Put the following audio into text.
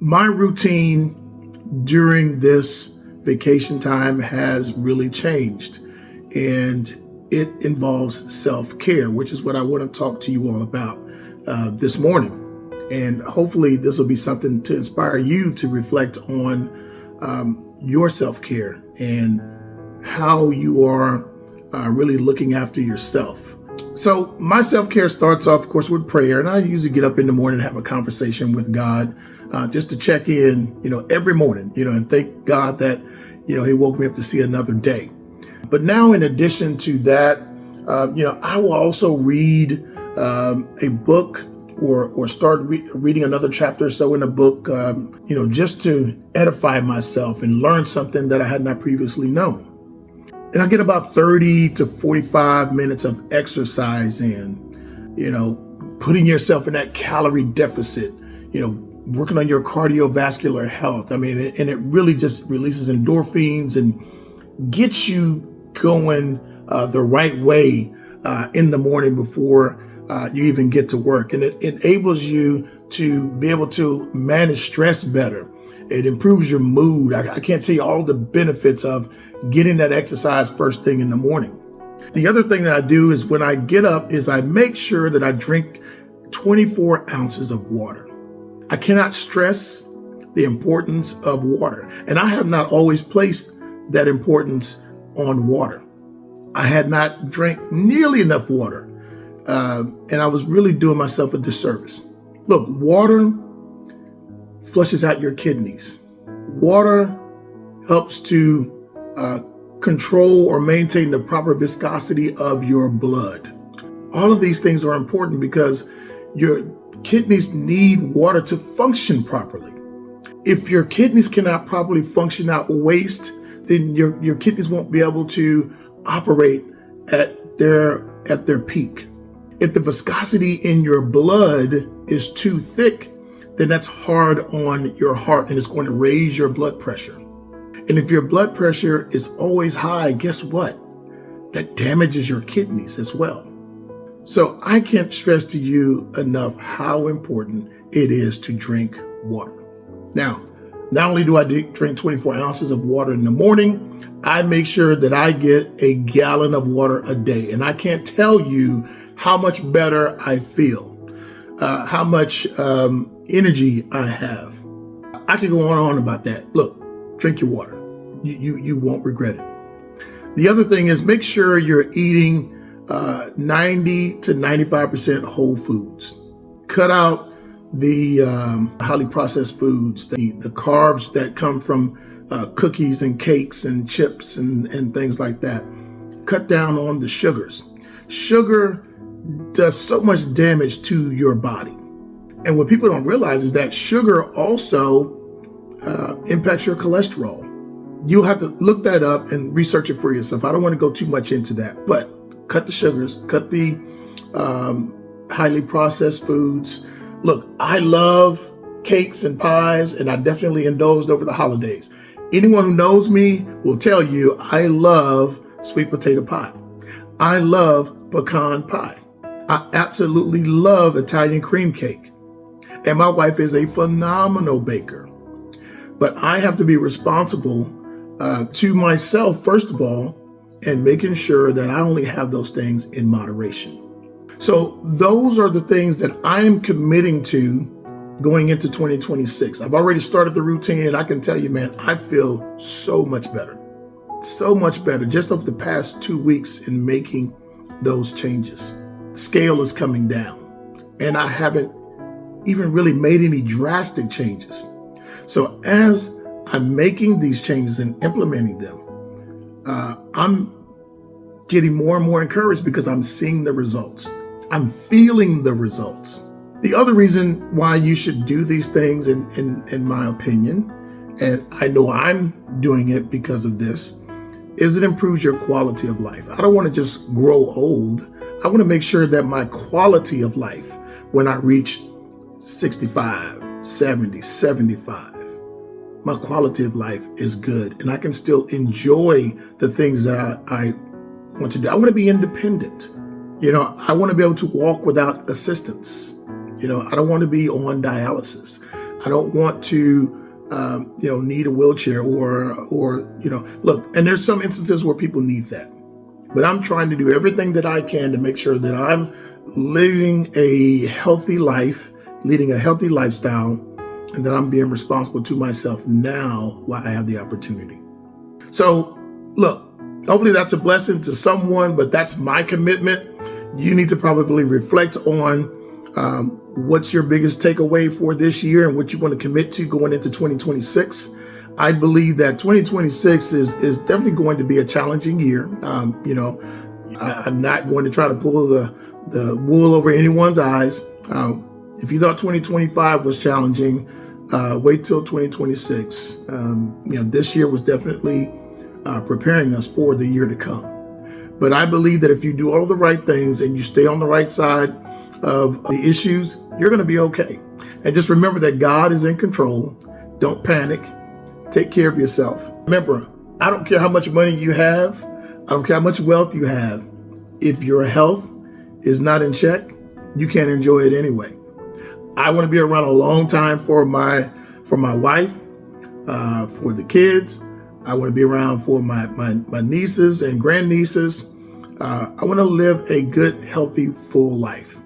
My routine during this vacation time has really changed, and it involves self-care, which is what I want to talk to you all about this morning. And hopefully this will be something to inspire you to reflect on your self-care and how you are really looking after yourself. So my self-care starts off, of course, with prayer. And I usually get up in the morning and have a conversation with God just to check in, every morning, and thank God that, He woke me up to see another day. But now, in addition to that, I will also read a book or start reading another chapter or so in a book, just to edify myself and learn something that I had not previously known. And I get about 30 to 45 minutes of exercise in, putting yourself in that calorie deficit, working on your cardiovascular health. And it really just releases endorphins and gets you going the right way in the morning before you even get to work. And it enables you to be able to manage stress better. It improves your mood. I can't tell you all the benefits of getting that exercise first thing in the morning. The other thing that I do is when I get up is I make sure that I drink 24 ounces of water. I cannot stress the importance of water. And I have not always placed that importance on water. I had not drank nearly enough water. And I was really doing myself a disservice. Look, water flushes out your kidneys. Water helps to control or maintain the proper viscosity of your blood. All of these things are important because your kidneys need water to function properly. If your kidneys cannot properly function out waste, then your kidneys won't be able to operate at their peak. If the viscosity in your blood is too thick, then that's hard on your heart and it's going to raise your blood pressure. And if your blood pressure is always high, guess what? That damages your kidneys as well. So I can't stress to you enough how important it is to drink water. Now, not only do I drink 24 ounces of water in the morning, I make sure that I get a gallon of water a day. And I can't tell you how much better I feel, how much energy I have. I could go on and on about that. Look, drink your water. You won't regret it. The other thing is make sure you're eating 90 to 95% whole foods. Cut out the highly processed foods, the carbs that come from cookies and cakes and chips and things like that. Cut down on the sugars. Sugar does so much damage to your body. And what people don't realize is that sugar also impacts your cholesterol. You'll have to look that up and research it for yourself. I don't want to go too much into that, but cut the sugars, cut the highly processed foods. Look, I love cakes and pies, and I definitely indulged over the holidays. Anyone who knows me will tell you I love sweet potato pie. I love pecan pie. I absolutely love Italian cream cake. And my wife is a phenomenal baker. But I have to be responsible to myself, first of all, and making sure that I only have those things in moderation. So those are the things that I am committing to going into 2026. I've already started the routine, and I can tell you, man, I feel so much better just over the past 2 weeks in making those changes. Scale is coming down, and I haven't even really made any drastic changes. So as I'm making these changes and implementing them, I'm getting more and more encouraged because I'm seeing the results. I'm feeling the results. The other reason why you should do these things, in my opinion, and I know I'm doing it because of this, is it improves your quality of life. I don't want to just grow old. I want to make sure that my quality of life, when I reach 65, 70, 75, my quality of life is good and I can still enjoy the things that I want to do. I want to be independent. I want to be able to walk without assistance. I don't want to be on dialysis. I don't want to, need a wheelchair or look. And there's some instances where people need that, but I'm trying to do everything that I can to make sure that I'm living a healthy life, leading a healthy lifestyle, and that I'm being responsible to myself now while I have the opportunity. So look, hopefully that's a blessing to someone, but that's my commitment. You need to probably reflect on what's your biggest takeaway for this year and what you want to commit to going into 2026. I believe that 2026 is definitely going to be a challenging year. I'm not going to try to pull the wool over anyone's eyes. If you thought 2025 was challenging, wait till 2026. This year was definitely preparing us for the year to come. But I believe that if you do all the right things and you stay on the right side of the issues, you're going to be okay. And just remember that God is in control. Don't panic. Take care of yourself. Remember, I don't care how much money you have. I don't care how much wealth you have. If your health is not in check, you can't enjoy it anyway. I want to be around a long time for my wife, for the kids. I want to be around for my nieces and grandnieces. I want to live a good, healthy, full life.